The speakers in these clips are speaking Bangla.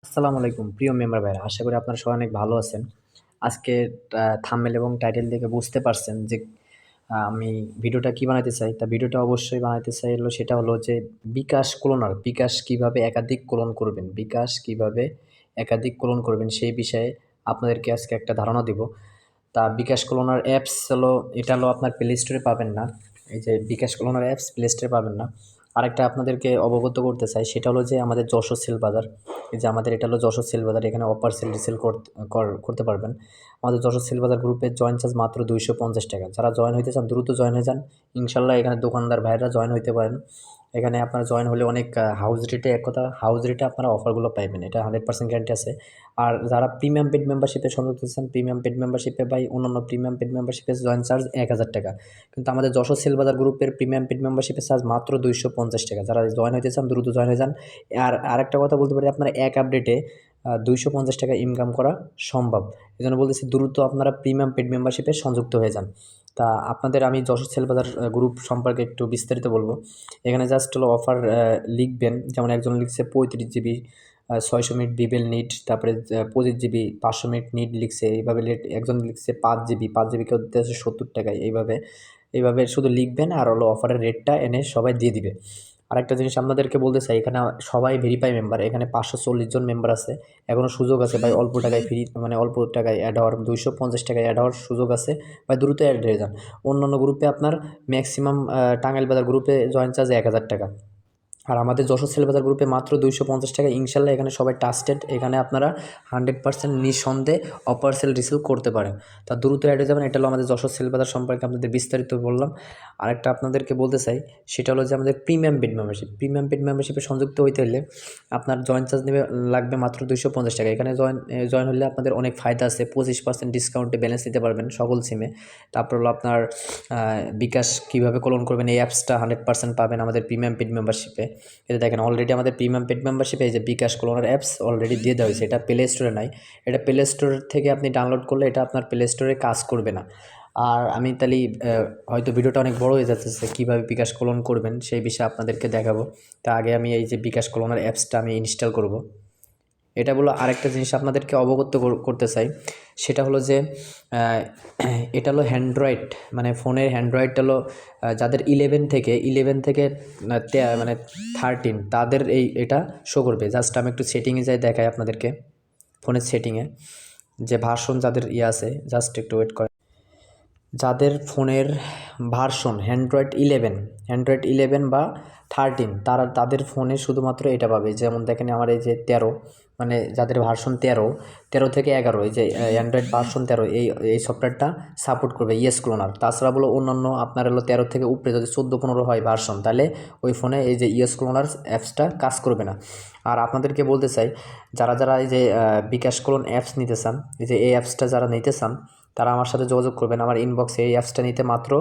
আসসালামু আলাইকুম প্রিয় মেম্বার ভাইরা, আশা করি আপনারা সবাই অনেক ভালো আছেন। আজকে থাম্বনেল এবং টাইটেল দেখে বুঝতে পারছেন যে আমি ভিডিওটা কি বানাইতে চাই। তা ভিডিওটা অবশ্যই বানাইতে চাই সেটা হলো যে বিকাশ কিভাবে একাধিক ক্লোন করবেন, বিকাশ কিভাবে একাধিক ক্লোন করবেন সেই বিষয়ে আপনাদেরকে আজকে একটা ধারণা দিব। তা বিকাশ ক্লোনার অ্যাপস হলো, এটা হলো আপনার প্লে স্টোরে পাবেন না। এই যে বিকাশ ক্লোনার অ্যাপস প্লে স্টোরে পাবেন না। আরেকটা আপনাদেরকে অবগত করতে চাই, সেটা হলো যে আমাদের যশোর সেল বাজার, এই যে আমাদের এটা হলো যশোর সেল বাজার, এখানে অফার সেল রিসেল করতে পারবেন। আমাদের যশোর সেল বাজার গ্রুপের জয়েন চার্জ মাত্র 250 টাকা। যারা জয়েন হইতে চান দ্রুত জয়েন হয়ে যান। ইনশাল্লাহ এখানে দোকানদার ভাইরা জয়েন হইতে পারেন। এখানে আপনারা জয়েন হলে অনেক হাউস রেটে, এক কথা হাউস রেটে আপনারা অফারগুলো পাইবেন, এটা 100% গ্যারান্টি আছে। আর যারা প্রিমিয়াম পেড মেম্বারশিপে সংযুক্ত হচ্ছেন, প্রিমিয়াম পেড মেম্বারশিপে বা অন্যান্য প্রিমিয়াম পেড মেম্বারশিপের জয়েন চার্জ 1000 টাকা। কিন্তু আমাদের যশোর সেলবাজার গ্রুপের প্রিমিয়াম পেড মেম্বারশিপের চার্জ মাত্র 250 টাকা। যারা জয়েন হইতে চান দ্রুত জয়েন হয়ে যান। আর আরেকটা কথা বলতে পারি, আপনারা এক আপডেটে 250 টাকা ইনকাম করা সম্ভব। এই জন্য বলতেছি দ্রুত আপনারা প্রিমিয়াম পেড মেম্বারশিপে সংযুক্ত হয়ে যান। তা আপনাদের আমি যশোর সেলবাজার গ্রুপ সম্পর্কে একটু বিস্তারিত বলবো। এখানে জাস্ট হলো অফার লিখবেন, যেমন একজন লিখছে 35 GB 600 মিনিট বিবেল নিট, তারপরে 25 GB 500 মিনিট নিট লিখছে এইভাবে। একজন লিখছে 5 GB, 5 GB কেউ দিতে আছে 70 টাকায়। এইভাবে এইভাবে শুধু লিখবেন আর হলো অফারের রেটটা এনে সবাই দিয়ে দিবে। আরেকটা জিনিস আপনাদেরকে বলতে চাই, এখানে সবাই ভেরিফাই মেম্বার, এখানে 540 জন মেম্বার আছে। এখনও সুযোগ আছে ভাই, অল্প টাকায় ফ্রি, মানে অল্প টাকায় অ্যাড হওয়ার, 250 টাকায় অ্যাড হওয়ার সুযোগ আছে ভাই, দ্রুত অ্যাড হয়ে যান। অন্যান্য গ্রুপে আপনার ম্যাক্সিমাম টাঙ্গাইল বাজার গ্রুপে জয়েন চার্জ 1000 টাকা, আর আমাদের যশোর সেলবাজার গ্রুপে মাত্র 250 টাকা। ইনশাল্লাহ এখানে সবাই ট্রাস্টেড, এখানে আপনারা 100% নিঃসন্দেহে অপার সেল রিসিভ করতে পারেন। তা দ্রুত অ্যাড হয়ে যাবেন। এটা হলো আমাদের যশোর সেলবাজার সম্পর্কে আপনাদের বিস্তারিত বললাম। আরেকটা আপনাদেরকে বলতে চাই, সেটা হলো যে আমাদের premium paid membership, premium paid মেম্বারশিপে সংযুক্ত হইতে হলে আপনার জয়েন চার্জ লাগবে মাত্র 250 টাকা। এখানে জয়েন হলে আপনাদের অনেক ফায়দা আছে। 25% ডিসকাউন্টে ব্যালেন্স দিতে পারবেন সকল সিমে। তারপর হলো আপনার বিকাশ কীভাবে ক্লোন করবেন, এই অ্যাপসটা 100% পাবেন আমাদের প্রিমিয়াম পেড মেম্বারশিপে। এটা দেখেন অলরেডি আমাদের প্রিমিয়াম পেড মেম্বারশিপে এই যে বিকাশ ক্লোনার অ্যাপস অলরেডি দিয়ে দেওয়া হয়েছে। এটা প্লে স্টোরে নাই, এটা প্লে স্টোর থেকে আপনি ডাউনলোড করলে এটা আপনার প্লে স্টোরে কাজ করবে না। আর আমি তাহলে হয়তো ভিডিওটা অনেক বড় হয়ে যাচ্ছে, কীভাবে বিকাশ ক্লোন করবেন সেই বিষয়ে আপনাদেরকে দেখাবো। তা আগে আমি এই যে বিকাশ ক্লোনার অ্যাপসটা আমি ইনস্টল করব। এটা বলো আরেকটা জিনিস আপনাদেরকে অবগত করতে চাই, সেটা হলো যে এটা হলো অ্যান্ড্রয়েড, মানে ফোনের অ্যান্ড্রয়েড হলো যাদের 11 থেকে মানে 13 তাদের এটা শো করবে। জাস্ট আমি একটু সেটিংয়ে যাই দেখাই আপনাদেরকে। ফোনের সেটিংয়ে যে ভার্সন যাদের আছে, জাস্ট একটু ওয়েট করে। যাদের ফোনের ভার্সন অ্যান্ড্রয়েড 11 বা 13, তাদের ফোনে শুধুমাত্র এটা পাবে। যেমন দেখেন আমার এই যে 13, মানে যাদের ভার্সন 13 থেকে 11, এই যে অ্যান্ড্রয়েড ভার্সন 13, এই সফটওয়্যারটা সাপোর্ট করবে ইয়েস ক্লোনার। তাছাড়া বলো অন্যান্য আপনার হলো 13 থেকে উপরে যদি 14-15 হয় ভার্সন, তাহলে ওই ফোনে এই যে ইয়েস ক্লোনার অ্যাপসটা কাজ করবে না। আর আপনাদেরকে বলতে চাই, যারা এই যে বিকাশ ক্লোন অ্যাপস নিতে চান, এই যে এই অ্যাপসটা যারা নিতে চান তারা আমার সাথে যোগাযোগ করবেন। আমার ইনবক্সে এই অ্যাপসটা নিতে মাত্র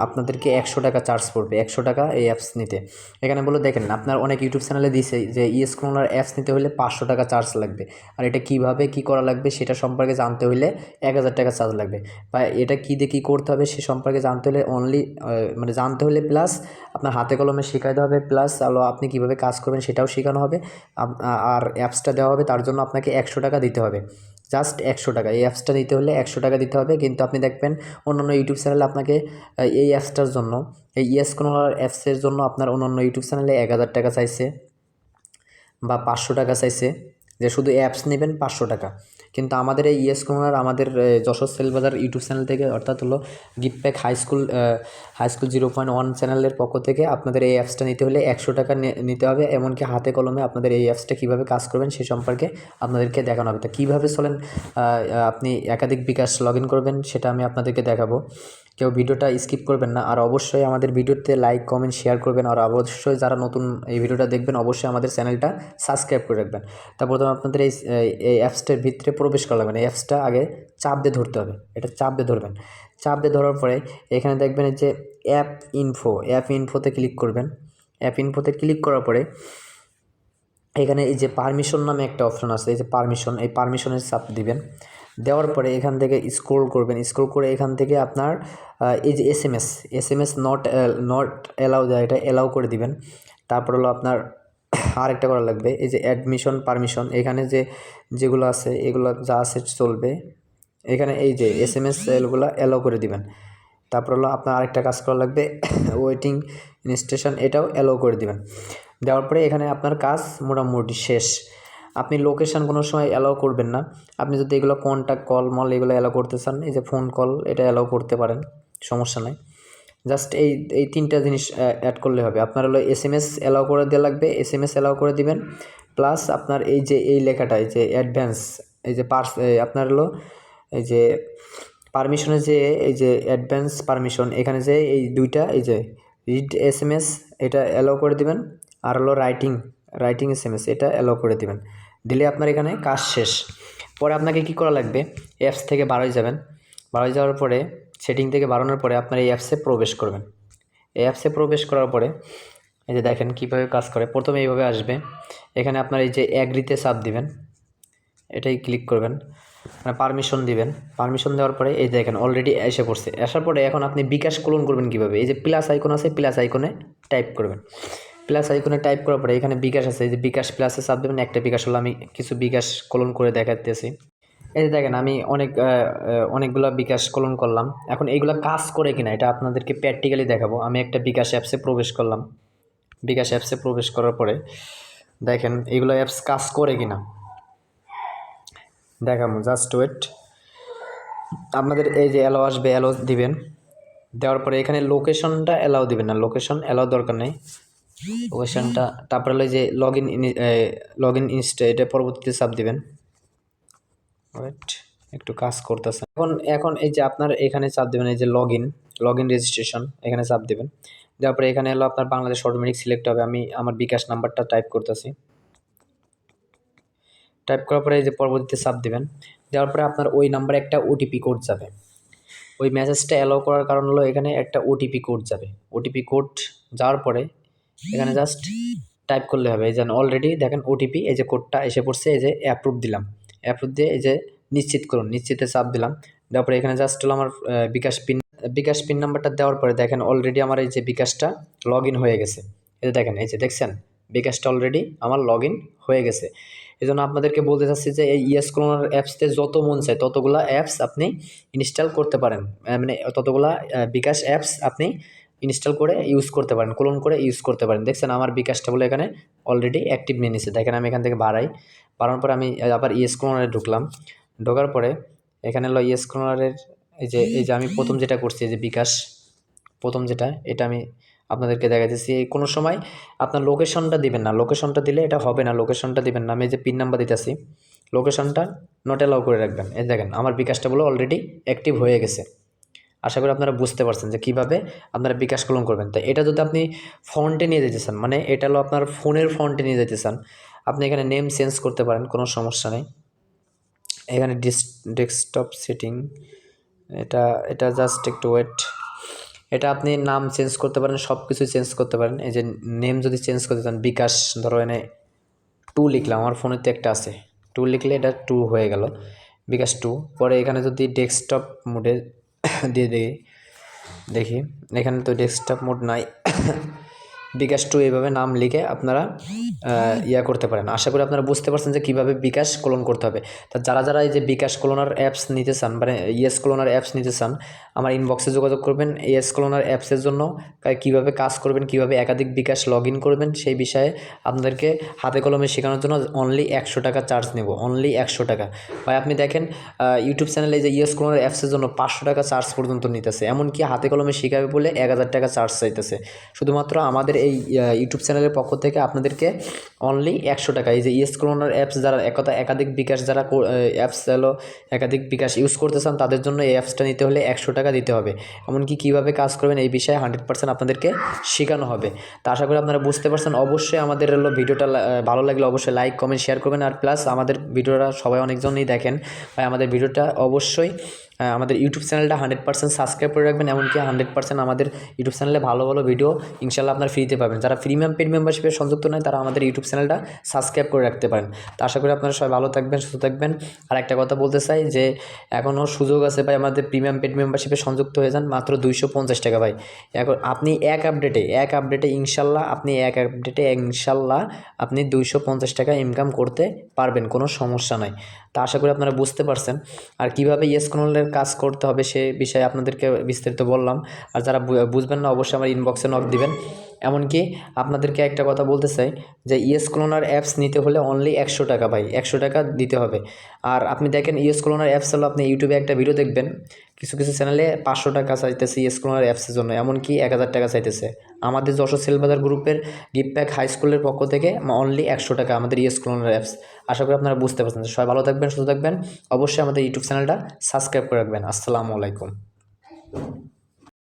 আপনাদেরকে 100 টাকা চার্জ পড়বে, 100 টাকা এই অ্যাপস নিতে। এখানে বলে দেখেন আপনার অনেক ইউটিউব চ্যানেলে দিছে যে ইয়েস ক্লোনার অ্যাপস নিতে হলে 500 টাকা চার্জ লাগবে। আর এটা কীভাবে কী করা লাগবে সেটা সম্পর্কে জানতে হলে 1000 টাকা চার্জ লাগবে। বা এটা কী দিয়ে কী করতে হবে সে সম্পর্কে জানতে হলে মানে জানতে হলে প্লাস আপনার হাতে কলমে শেখাতে হবে, প্লাস হলো আপনি কীভাবে কাজ করবেন সেটাও শেখানো হবে। আর অ্যাপসটা দেওয়া হবে, তার জন্য আপনাকে 100 টাকা দিতে হবে, জাস্ট 100 টাকা। এই অ্যাপসটা নিতে হলে 100 টাকা দিতে হবে। কিন্তু আপনি দেখবেন অন্যান্য ইউটিউব চ্যানেলে আপনাকে এই অ্যাপসটার জন্য, এই ইয়েস ক্লোনার অ্যাপসের জন্য আপনার অন্যান্য ইউটিউব চ্যানেলে 1000 টাকা চাইছে বা 500 টাকা চাইছে, যে শুধু অ্যাপস নেবেন 500 টাকা। কিন্তু আমাদের এই ইয়েস ক্লোনার, আমাদের যশোর সেলবাজার ইউটিউব চ্যানেল থেকে, অর্থাৎ হলো গিফট প্যাক হাই স্কুল 0.1 চ্যানেলের পক্ষ থেকে আপনাদের এই অ্যাপসটা নিতে হলে 100 টাকা নিতে হবে। এমনকি হাতে কলমে আপনাদের এই অ্যাপসটা কীভাবে কাজ করবেন সে সম্পর্কে আপনাদেরকে দেখানো হবে। তা কীভাবে আপনি একাধিক বিকাশ লগ ইন করবেন সেটা আমি আপনাদেরকে দেখাবো। কেউ ভিডিওটা স্কিপ করবেন না। আর অবশ্যই আমাদের ভিডিওতে লাইক কমেন্ট শেয়ার করবেন। আর অবশ্যই যারা নতুন এই ভিডিওটা দেখবেন অবশ্যই আমাদের চ্যানেলটা সাবস্ক্রাইব করে রাখবেন। তা প্রথমে আপনাদের এই অ্যাপসটার ভিতরে প্রবেশ করা লাগবে না। এই অ্যাপসটা আগে চাপ দিয়ে ধরতে হবে, এটা চাপ দিয়ে ধরবেন। চাপ দিয়ে ধরার পরে এখানে দেখবেন যে অ্যাপ ইনফোতে ক্লিক করবেন। অ্যাপ ইনফোতে ক্লিক করার পরে এখানে এই যে পারমিশন নামে একটা অপশন আছে, এই যে পারমিশন, এই পারমিশনের চাপ দিবেন। দেওয়ার পরে এখান থেকে স্ক্রল করবেন, স্ক্রল করে এখান থেকে আপনার এই যে S M S not allow দেয়, এটা অ্যালাউ করে দিবেন। তারপর হলো আপনার আরেকটা করা লাগবে, এই যে অ্যাডমিশন পারমিশন, এখানে যেগুলো আছে এগুলো যা আছে চলবে, এখানে এই যে SMS এগুলো অ্যালাউ করে দিবেন। তারপর হলো আপনার আরেকটা কাজ করা লাগবে, ওয়েটিং ইনস্টেশন, এটাও অ্যালাউ করে দিবেন। দেওয়ার পরে এখানে আপনার কাজ মোটামুটি শেষ। আপনি লোকেশান কোনো সময় অ্যালাউ করবেন না। আপনি যদি এগুলো কন্ট্যাক্ট কল মল এগুলো অ্যালাউ করতে চান, এই যে ফোন কল এটা অ্যালাউ করতে পারেন, সমস্যা নাই। জাস্ট এই 3টা জিনিস অ্যাড করলে হবে। আপনার হলো SMS অ্যালাউ করে দেওয়া লাগবে, SMS অ্যালাউ করে দিবেন। প্লাস আপনার এই যে এই লেখাটা, এই যে অ্যাডভান্স, এই যে আপনার হলো এই যে পারমিশনে যে এই যে অ্যাডভান্স পারমিশন, এখানে যে এই 2টা এই যে রিড SMS এটা অ্যালাউ করে দিবেন, আর হলো রাইটিং SMS এটা অ্যালাউ করে দিবেন। দিলে আপনার এখানে কাজ শেষ। পরে আপনাকে কি করা লাগবে, অ্যাপস থেকে বাড়াই যাবেন। বাড়াই যাওয়ার পরে সেটিং থেকে বাড়ানোর পরে আপনার এই অ্যাপসে প্রবেশ করবেন। এই অ্যাপসে প্রবেশ করার পরে এই যে দেখেন কীভাবে কাজ করে। প্রথমে এইভাবে আসবে, এখানে আপনার এই যে অ্যাগ্রিতে চাপ দিবেন, এটাই ক্লিক করবেন, পারমিশন দিবেন। পারমিশন দেওয়ার পরে এই দেখেন অলরেডি এসে পড়ছে। আসার পরে এখন আপনি বিকাশ কোলন করবেন কীভাবে, এই যে প্লাস আইকন আছে, প্লাস আইকনে টাইপ করবেন। প্লাস আইকনে টাইপ করার পরে এখানে বিকাশ আছে, এই যে বিকাশ প্লাসে চাপ দেবেন। একটা বিকাশ হলো, আমি কিছু বিকাশ কোলন করে দেখাতেছি। এই যে দেখেন আমি অনেকগুলো বিকাশ কোলন করলাম। এখন এইগুলো কাজ করে কিনা এটা আপনাদেরকে প্র্যাকটিক্যালি দেখাবো। আমি একটা বিকাশ অ্যাপসে প্রবেশ করলাম। বিকাশ অ্যাপসে প্রবেশ করার পরে দেখেন এইগুলো অ্যাপস কাজ করে কিনা দেখাবো, জাস্ট ওয়েট। আপনাদের এই যে অ্যালাউ আসবে, অ্যালাউ দিবেন। দেওয়ার পরে এখানে লোকেশনটা অ্যালাউ দিবেন না, লোকেশন অ্যালাউ দরকার নেই, লোকেশনটা। তারপরে হলো যে লগ ইন ইনস্টা, এটা পরবর্তীতে চাপ দিবেন। ওয়েট, একটু কাজ করতেছে। এখন এই যে আপনার এখানে চাপ দেবেন, এই যে লগ ইন রেজিস্ট্রেশন, এখানে চাপ দেবেন। দেওয়ার পরে এখানে হলো আপনার বাংলাদেশ অটোমেটিক সিলেক্ট হবে। আমি আমার বিকাশ নাম্বারটা টাইপ করতেছি। টাইপ করার পরে এই যে পরবর্তীতে চাপ দেবেন। দেওয়ার পরে আপনার ওই নাম্বারে একটা ওটিপি কোড যাবে। ওই মেসেজটা অ্যালাউ করার কারণ হলো এখানে একটা ওটিপি কোড যাবে। ওটিপি কোড যাওয়ার পরে এখানে জাস্ট টাইপ করলে হবে। এই যে অলরেডি দেখেন ওটিপি, এই যে কোডটা এসে পড়ছে, এই যে অ্যাপ্রুভ দিলাম। অ্যাপ্রুভ দিয়ে এই যে নিশ্চিত করুন, নিশ্চিতে চাপ দিলাম। দেওয়ার পরে এখানে জাস্ট হলো আমার বিকাশ পিন নাম্বারটা দেওয়ার পরে দেখেন অলরেডি আমার এই যে বিকাশটা লগ ইন হয়ে গেছে। এই যে দেখেন, এই যে দেখছেন বিকাশটা অলরেডি আমার লগ ইন হয়ে গেছে। এই জন্য আপনাদেরকে বলতে চাচ্ছি যে এই ইয়েসকোলনার অ্যাপসতে যত মন চায় ততগুলা অ্যাপস আপনি ইনস্টল করতে পারেন, মানে ততগুলা বিকাশ অ্যাপস আপনি ইনস্টল করে ইউজ করতে পারেন, ক্লোন করে ইউজ করতে পারেন। দেখছেন আমার বিকাশটা বলে এখানে অলরেডি অ্যাক্টিভ নিয়ে নিচ্ছে। দেখেন আমি এখান থেকে বাড়ানোর পরে আমি আবার ইয়েসকোলনারে ঢুকলাম। ঢোকার পরে এখানে হলো ইয়েসকোলনারের এই যে আমি প্রথম যেটা করছি, এই যে বিকাশ প্রথম যেটা, এটা আমি আপনাদেরকে দেখাইতেছি। কোনো সময় আপনার লোকেশনটা দিবেন না, লোকেশনটা দিলে এটা হবে না, লোকেশনটা দিবেন না। আমি যে পিন নাম্বার দিতেছি, লোকেশনটা নট অ্যালাউ করে রাখবেন। এই দেখেন আমার বিকাশটা বলে অলরেডি অ্যাক্টিভ হয়ে গেছে। আশা করি আপনারা বুঝতে পারছেন যে কীভাবে আপনারা বিকাশ কোলন করবেন। তো এটা যদি আপনি ফন্টে নিয়ে যেতে চান, মানে এটা হলো আপনার ফোনের ফন্টে নিয়ে যেতে চান, আপনি এখানে নেম চেঞ্জ করতে পারেন, কোনো সমস্যা নেই। এখানে ডেস্কটপ সেটিং, এটা জাস্ট একটু ওয়েট। এটা আপনি নাম চেঞ্জ করতে পারেন, সব কিছু চেঞ্জ করতে পারেন। এই যে নেম যদি চেঞ্জ করতে চান, বিকাশ ধরো এনে 2 লিখলাম, আমার ফোনে তো একটা আছে, 2 লিখলে এটা 2 হয়ে গেল, বিকাশ 2। পরে এখানে যদি ডেস্কটপ মোডে দিয়ে দেখি, এখানে তো ডেস্কটপ মোড নাই। বিকাশ 2 এইভাবে নাম লিখে আপনারা করতে পারেন। আশা করি আপনারা বুঝতে পারছেন যে কীভাবে বিকাশ কোলন করতে হবে। তা যারা এই যে বিকাশ কোলনার অ্যাপস নিতে চান, মানে ইয়েসকোলনার অ্যাপস নিতে চান, আমার ইনবক্সে যোগাযোগ করবেন। ইয়েসকোলনার অ্যাপসের জন্য কীভাবে কাজ করবেন, কীভাবে একাধিক বিকাশ লগ ইন করবেন, সেই বিষয়ে আপনাদেরকে হাতে কলমে শেখানোর জন্য অনলি 100 টাকা চার্জ নেব, অনলি 100 টাকা। ভাই আপনি দেখেন ইউটিউব চ্যানেলে যে ইয়েসকোলনার অ্যাপসের জন্য 500 টাকা চার্জ পর্যন্ত নিতেছে, এমনকি হাতে কলমে শেখাবে বলে 1000 টাকা চার্জ চাইতেছে। শুধুমাত্র আমাদের এই ইউটিউব চ্যানেলের পক্ষ থেকে আপনাদেরকে অনলি 100 টাকা। এই যে ইয়েসকোলনার অ্যাপস যারা একাধিক বিকাশ যারা অ্যাপস হলো একাধিক বিকাশ ইউজ করতে চান, তাদের জন্য এই অ্যাপসটা নিতে হলে 100 টাকা দিতে হবে। এমনকি কীভাবে কাজ করবেন এই বিষয়ে 100% আপনাদেরকে শেখানো হবে। তা আশা করি আপনারা বুঝতে পারছেন। অবশ্যই আমাদের হলো ভিডিওটা ভালো লাগলে অবশ্যই লাইক কমেন্ট শেয়ার করবেন। আর প্লাস আমাদের ভিডিওটা সবাই অনেকজনই দেখেন, ভাই আমাদের ভিডিওটা অবশ্যই আমাদের ইউটিউব চ্যানেলটা 100% সাবস্ক্রাইব করে রাখবেন, এমনকি 100% আমাদের ইউটিউব চ্যানেলে ভালো ভালো ভিডিও ইনশাল্লাহ আপনার ফ্রিতে পাবেন। যারা প্রিমিয়াম পেড মেম্বারশিপে সংযুক্ত নয় তারা আমাদের ইউটিউব চ্যানেলটা সাবস্ক্রাইব করে রাখতে পারেন। তো আশা করি আপনারা সবাই ভালো থাকবেন, সুস্থ থাকবেন। আর একটা কথা বলতে চাই যে এখনও সুযোগ আছে ভাই, আমাদের প্রিমিয়াম পেড মেম্বারশিপে সংযুক্ত হয়ে যান, মাত্র 250 টাকা ভাই। এখন আপনি এক আপডেটে ইনশাল্লাহ আপনি 250 টাকা ইনকাম করতে পারবেন, কোনো সমস্যা নাই। তা আশা করি আপনারা বুঝতে পারছেন। আর কীভাবে ইয়েসকনলের কাজ করতে হবে সে বিষয়ে আপনাদেরকে বিস্তারিত বললাম। আর যারা বুঝবেন না অবশ্যই আমার ইনবক্সে নক দিবেন। এমনকি আপনাদেরকে একটা কথা বলতে চাই যে ইয়েসকলনার অ্যাপস নিতে হলে অনলি 100 টাকা ভাই, 100 টাকা দিতে হবে। আর আপনি দেখেন ইয়েসকলনার অ্যাপস হলো, আপনি ইউটিউবে একটা ভিডিও দেখবেন, কিছু কিছু চ্যানেলে 500 টাকা চাইতেছে ইয়েসকলনার অ্যাপসের জন্য, এমনকি 1000 টাকা চাইতেছে। আমাদের যশোর সেলবাজার গ্রুপের গিফট প্যাক হাই স্কুলের পক্ষ থেকে অনলি 100 টাকা আমাদের ইয়েসকলনার অ্যাপস। আশা করি আপনারা বুঝতে পারছেন। সবাই ভালো থাকবেন, সুস্থ থাকবেন। অবশ্যই আমাদের ইউটিউব চ্যানেলটা সাবস্ক্রাইব করে রাখবেন। আসসালামু আলাইকুম।